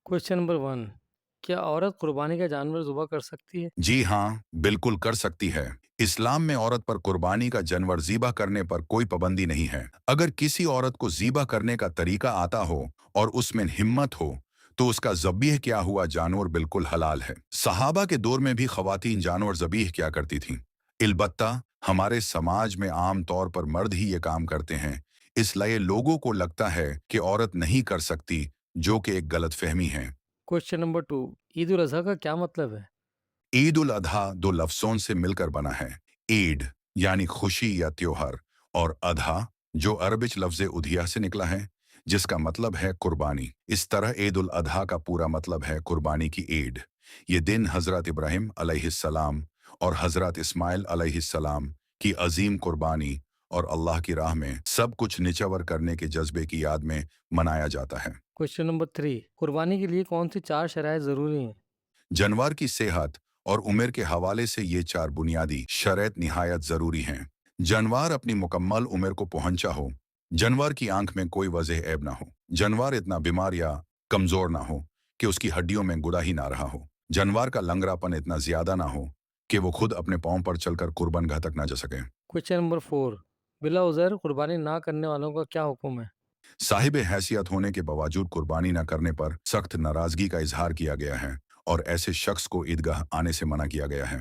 Question number 1। क्या औरत कुर्बानी का जानवर ज़ुबह कर सकती है? जी हाँ, बिल्कुल कर सकती है। इस्लाम में औरत पर कुर्बानी का जानवर ज़ीबा करने पर कोई पाबंदी नहीं है। अगर किसी औरत को ज़ीबा करने का तरीका आता हो और उसमें हिम्मत हो, तो उसका ज़बीह किया हुआ जानवर बिल्कुल हलाल है। सहाबा के दौर में भी ख़वातीन जानवर ज़बीह किया करती थीं। अलबत्ता हमारे समाज में आम तौर पर मर्द ही ये काम करते हैं, इसलिए लोगों को लगता है कि औरत नहीं कर सकती, जो कि एक गलतफहमी है। Question number 2। ईद उल अज़हा का क्या मतलब है? ईद उल अधा दो लफ्ज़ों से मिलकर बना है। ईद यानी खुशी या त्योहार, और अधा जो अरबिच लफ्ज़ उधिया से निकला है, जिसका मतलब है कुर्बानी। इस तरह ईद उल अधा का पूरा मतलब है कुर्बानी की ईद। ये दिन हज़रत इब्राहिम अलैहिस्सलाम और हज़रत इस्माइल अलैहिस्सलाम की अजीम कुर्बानी और अल्लाह की राह में सब कुछ निछावर करने के जज्बे की याद में मनाया जाता है। Question number 3। कुर्बानी के लिए कौन सी 4 शराइत ज़रूरी हैं? जानवर की सेहत और उम्र के हवाले से ये 4 बुनियादी शर्त निहायत ज़रूरी हैं। जानवर अपनी मुकम्मल उम्र को पहुंचा हो, जानवर की आंख में कोई वजह ऐब ना हो, जानवर इतना बीमार या कमज़ोर ना हो कि उसकी हड्डियों में गुदा ही ना रहा हो, जानवर का लंगड़ापन इतना ज़्यादा ना हो कि वो खुद अपने पाँव पर चलकर कुर्बान गाह तक ना जा सके। Question number 4। बिला उज़र कुर्बानी ना करने वालों का क्या हुक्म है? साहिब हैसियत होने के बावजूद कुर्बानी न करने पर सख्त नाराज़गी का इजहार किया गया है और ऐसे शख्स को ईदगाह आने से मना किया गया है।